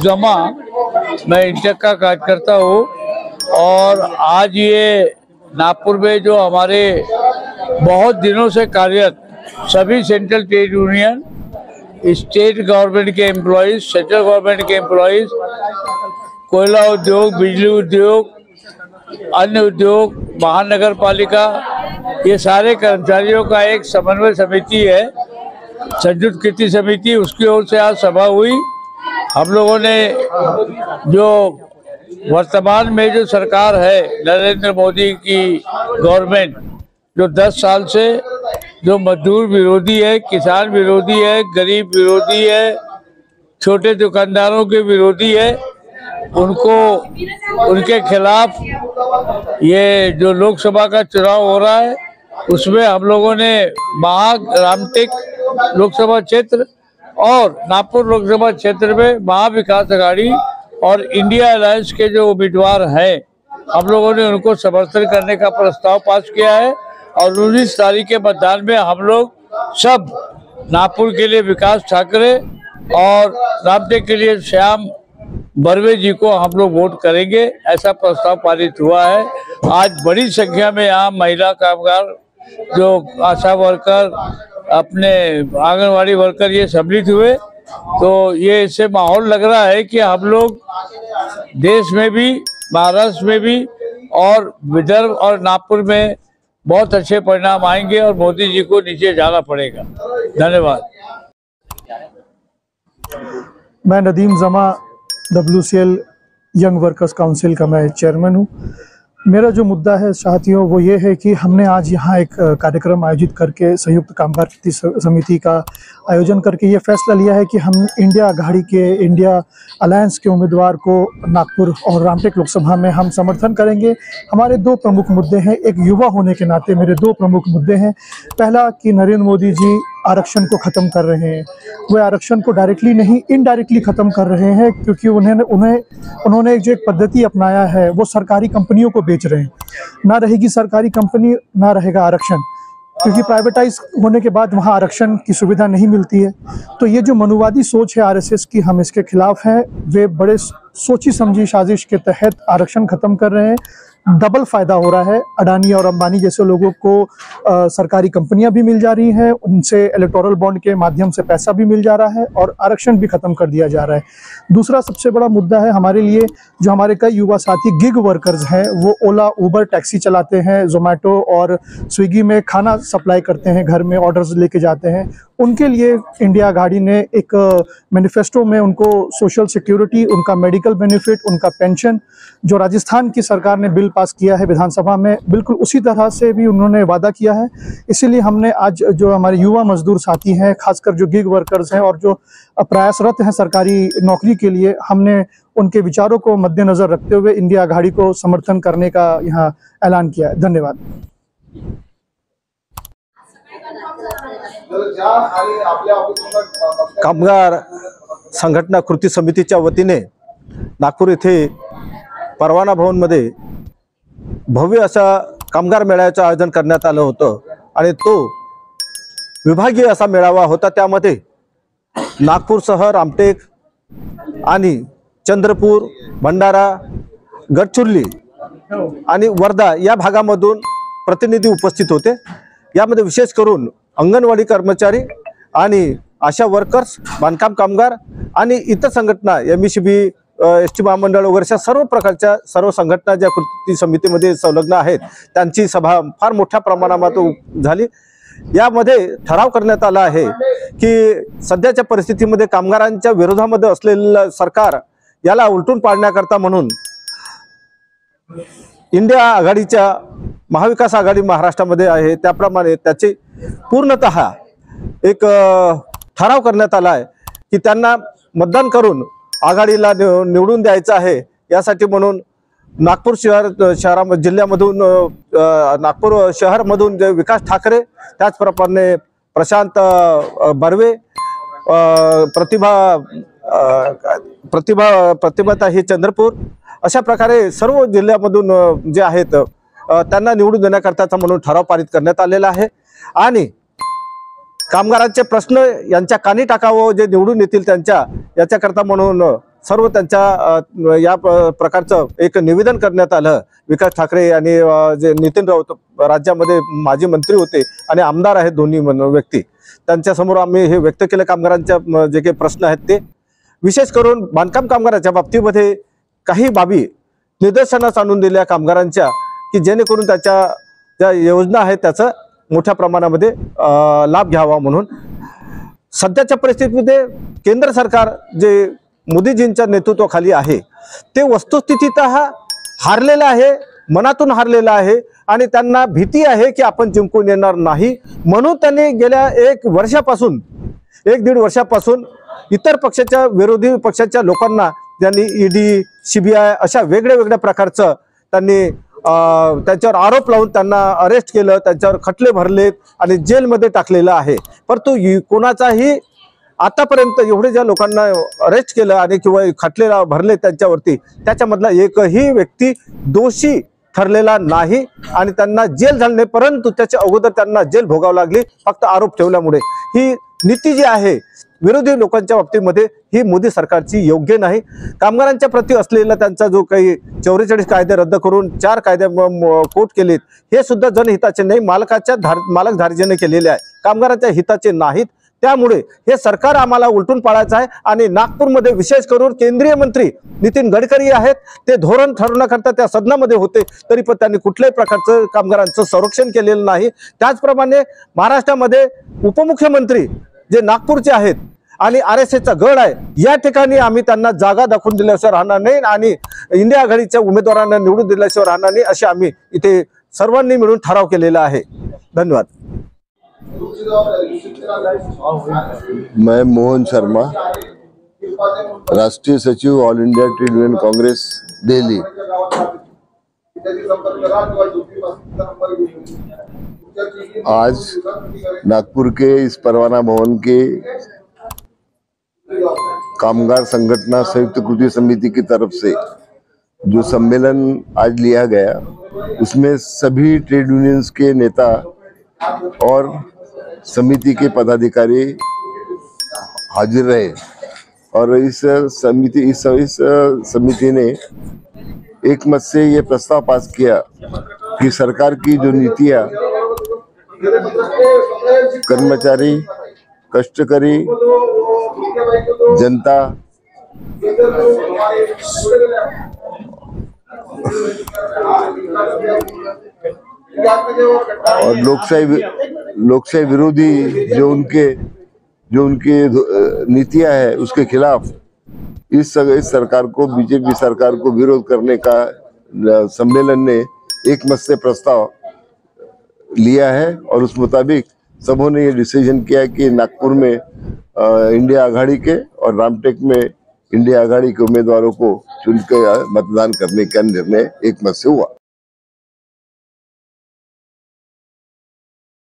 जमा मैं इंटेक का कार्यकर्ता हूँ और आज ये नागपुर में जो हमारे बहुत दिनों से कार्यरत सभी central trade union, state government के एम्प्लॉइज, सेंट्रल गवर्नमेंट के एम्प्लॉइज, कोयला उद्योग, बिजली उद्योग, अन्य उद्योग, महानगर पालिका, ये सारे कर्मचारियों का एक समन्वय समिति है, संयुक्त कृति समिति, उसकी ओर से आज सभा हुई। हम लोगों ने जो वर्तमान में जो सरकार है नरेंद्र मोदी की गवर्नमेंट, जो 10 साल से जो मजदूर विरोधी है, किसान विरोधी है, गरीब विरोधी है, छोटे दुकानदारों के विरोधी है, उनको उनके खिलाफ ये जो लोकसभा का चुनाव हो रहा है उसमें हम लोगों ने रामटेक लोकसभा क्षेत्र और नागपुर लोकसभा क्षेत्र में महाविकास आघाड़ी और इंडिया अलायंस के जो उम्मीदवार हैं, हम लोगों ने उनको समर्थन करने का प्रस्ताव पास किया है और 19 तारीख के मतदान में हम लोग सब नागपुर के लिए विकास ठाकरे और रामटेक के लिए श्याम बर्वे जी को हम लोग वोट करेंगे, ऐसा प्रस्ताव पारित हुआ है। आज बड़ी संख्या में यहाँ महिला कामगार, जो आशा वर्कर, अपने आंगनवाड़ी वर्कर, ये सम्मिलित हुए, तो ये इससे माहौल लग रहा है कि हम लोग देश में भी, महाराष्ट्र में भी और विदर्भ और नागपुर में बहुत अच्छे परिणाम आएंगे और मोदी जी को नीचे जाना पड़ेगा। धन्यवाद। मैं नदीम जमा WCL यंग वर्कर्स काउंसिल का मैं चेयरमैन हूँ। मेरा जो मुद्दा है साथियों वो ये है कि हमने आज यहाँ एक कार्यक्रम आयोजित करके संयुक्त कामगार कृति समिति का आयोजन करके ये फैसला लिया है कि हम इंडिया आघाड़ी के, इंडिया अलायंस के उम्मीदवार को नागपुर और रामटेक लोकसभा में हम समर्थन करेंगे। हमारे 2 प्रमुख मुद्दे हैं। एक युवा होने के नाते मेरे 2 प्रमुख मुद्दे हैं। पहला कि नरेंद्र मोदी जी आरक्षण को ख़त्म कर रहे हैं। वे आरक्षण को डायरेक्टली नहीं, इनडायरेक्टली ख़त्म कर रहे हैं, क्योंकि उन्होंने जो एक पद्धति अपनाया है वो सरकारी कंपनियों को बेच रहे हैं। ना रहेगी सरकारी कंपनी, ना रहेगा आरक्षण, क्योंकि प्राइवेटाइज होने के बाद वहाँ आरक्षण की सुविधा नहीं मिलती है। तो ये जो मनुवादी सोच है RSS की, हम इसके खिलाफ हैं। वे बड़े सोची समझी साजिश के तहत आरक्षण ख़त्म कर रहे हैं। डबल फायदा हो रहा है। अडानी और अंबानी जैसे लोगों को सरकारी कंपनियां भी मिल जा रही हैं, उनसे इलेक्टोरल बॉन्ड के माध्यम से पैसा भी मिल जा रहा है और आरक्षण भी खत्म कर दिया जा रहा है। दूसरा सबसे बड़ा मुद्दा है हमारे लिए, जो हमारे कई युवा साथी गिग वर्कर्स हैं, वो ओला, उबर, टैक्सी चलाते हैं, जोमेटो और स्विगी में खाना सप्लाई करते हैं, घर में ऑर्डर्स लेके जाते हैं। उनके लिए इंडिया आघाड़ी ने एक मैनिफेस्टो में उनको सोशल सिक्योरिटी, उनका मेडिकल बेनिफिट, उनका पेंशन, जो राजस्थान की सरकार ने बिल पास किया है विधानसभा में, बिल्कुल उसी तरह से भी उन्होंने वादा किया है। इसीलिए हमने आज जो हमारे युवा मजदूर साथी हैं, खासकर जो गिग वर्कर्स हैं और जो प्रयासरत हैं सरकारी नौकरी के लिए, हमने उनके विचारों को मद्देनजर रखते हुए इंडिया आघाड़ी को समर्थन करने का यहाँ ऐलान किया है। धन्यवाद। कामगार संघटना कृती समितीच्या वतीने नागपूर येथे परवाना भवनमध्ये भव्य असा कामगार मेळाव्याचं आयोजन करण्यात आलं होतं आणि तो विभागीय असा मेळावा होता। त्यामध्ये नागपूरसह रामटेक आणि चंद्रपूर, भंडारा, गडचिरोली आणि वर्धा या भागामधून प्रतिनिधी उपस्थित होते। यामध्ये विशेष करून अंगणवाडी कर्मचारी आणि आशा वर्कर्स, बांधकाम कामगार आणि इतर संघटना, MECB, ST महामंडळ वगैरे सर्व प्रकारच्या सर्व संघटना ज्या कृती समितीमध्ये संलग्न आहेत त्यांची सभा फार मोठ्या प्रमाणात झाली। यामध्ये ठराव करण्यात आला आहे की सध्याच्या परिस्थितीमध्ये कामगारांच्या विरोधामध्ये असलेलं सरकार याला उलटून पाडण्याकरता म्हणून इंडिया आघाडीच्या महाविकास आघाडी महाराष्ट्रामध्ये आहे त्याप्रमाणे त्याचे पूर्णतः एक ठराव करण्यात आला आहे की त्यांना मतदान करून आघाडीला निवडून द्यायचं आहे। यासाठी म्हणून नागपूर जिल्ह्यामधून नागपूर शहरमधून जे विकास ठाकरे, त्याचप्रमाणे प्रशांत बर्वे, प्रतिभाताई चंद्रपूर, अशा प्रकारे सर्व जिल्ह्यामधून जे आहेत त्यांना निवडून देण्याकरता म्हणून ठराव पारित करण्यात आलेला आहे। आणि कामगारांचे प्रश्न यांच्या कानी टाकावं, जे निवडून येतील त्यांच्या याच्याकरता म्हणून सर्व त्यांच्या या प्रकारचं एक निवेदन करण्यात आलं. विकास ठाकरे आणि जे नितीन राऊत राज्यामध्ये माजी मंत्री होते आणि आमदार आहेत दोन्ही व्यक्ती, त्यांच्यासमोर आम्ही हे व्यक्त केलं. कामगारांच्या जे काही प्रश्न आहेत ते विशेष करून बांधकाम कामगाराच्या बाबतीमध्ये काही बाबी निदर्शनास आणून दिल्या कामगारांच्या, की जेणेकरून त्याच्या ज्या योजना आहेत त्याचा मोठ्या प्रमाणामध्ये लाभ घ्यावा. म्हणून सध्याच्या परिस्थितीमध्ये केंद्र सरकार जे मोदीजींच्या नेतृत्वाखाली आहे ते वस्तुस्थितीतः हारलेलं आहे, मनातून हारलेलं आहे आणि त्यांना भीती आहे की आपण जिंकून येणार नाही. म्हणून त्यांनी गेल्या 1-1.5 वर्षापासून इतर पक्षाच्या विरोधी पक्षाच्या लोकांना त्यांनी ईडी, सीबीआय अशा वेगळ्या प्रकारचं त्यांनी त्यांच्यावर आरोप लावून त्यांना अरेस्ट केलं, त्यांच्यावर खटले भरलेत आणि जेलमध्ये टाकलेलं आहे. परंतु कोणाचाही आतापर्यंत एवढे ज्या लोकांना अरेस्ट केलं आणि किंवा खटले भरले त्यांच्यावरती, त्याच्यामधला एकही व्यक्ती दोषी ठरलेला नाही आणि त्यांना जेल झाली नाही. परंतु त्याच्या अगोदर त्यांना जेल भोगावं लागली फक्त आरोप ठेवल्यामुळे. ही नीती जी आहे विरोधी लोकांच्या बाबतीमध्ये ही मोदी सरकारची योग्य नाही. कामगारांच्या प्रती असलेला त्यांचा जो काही 44 कायदे रद्द करून 4 कायदे कोट केलेत, हे सुद्धा जनहिताचे नाही, मालक धार्जिने केलेले आहे, कामगारांच्या हिताचे नाहीत. त्यामुळे हे सरकार आम्हाला उलटून पाडायचं आहे. आणि नागपूरमध्ये विशेष करून केंद्रीय मंत्री नितीन गडकरी आहेत, ते धोरण ठरवण्याकरता त्या सदनामध्ये होते, तरी पण त्यांनी कुठल्याही प्रकारचं कामगारांचं संरक्षण केलेलं नाही. त्याचप्रमाणे महाराष्ट्रामध्ये उपमुख्यमंत्री जे नागपूरचे आहेत आणि RSSचा गड आहे, या ठिकाणी आम्ही त्यांना जागा दाखवून दिल्याशिवाय राहणार नाही आणि इंडिया आघाडीच्या उमेदवारांना निवडून दिल्याशिवाय राहणार नाही, असे आम्ही इथे सर्वांनी मिळून ठराव केलेला आहे. धन्यवाद. मैं मोहन शर्मा, राष्ट्रीय सचिव all India trade union Congress Delhi. आज नागपुर के इस परवाना भवन के कामगार संगठना संयुक्त कृति समिति की तरफ से जो सम्मेलन आज लिया गया, उसमें सभी ट्रेड यूनियंस के नेता और समिति के पदाधिकारी हाजिर रहे और इस समिति ने एक मत से ये प्रस्ताव पास किया कि सरकार की जो नीतियां कर्मचारी, कष्टकरी, जनता और लोकशाही विरोधी जो उनकी नीतियां है उसके खिलाफ इस सरकार को, बीजेपी सरकार को विरोध करने का सम्मेलन ने एक मत से प्रस्ताव लिया है और उस मुताबिक सबों ने ये डिसीजन किया कि नागपुर में इंडिया आघाड़ी के और रामटेक में इंडिया आघाड़ी के उम्मीदवारों को चुनकर मतदान करने का निर्णय एक मत से हुआ।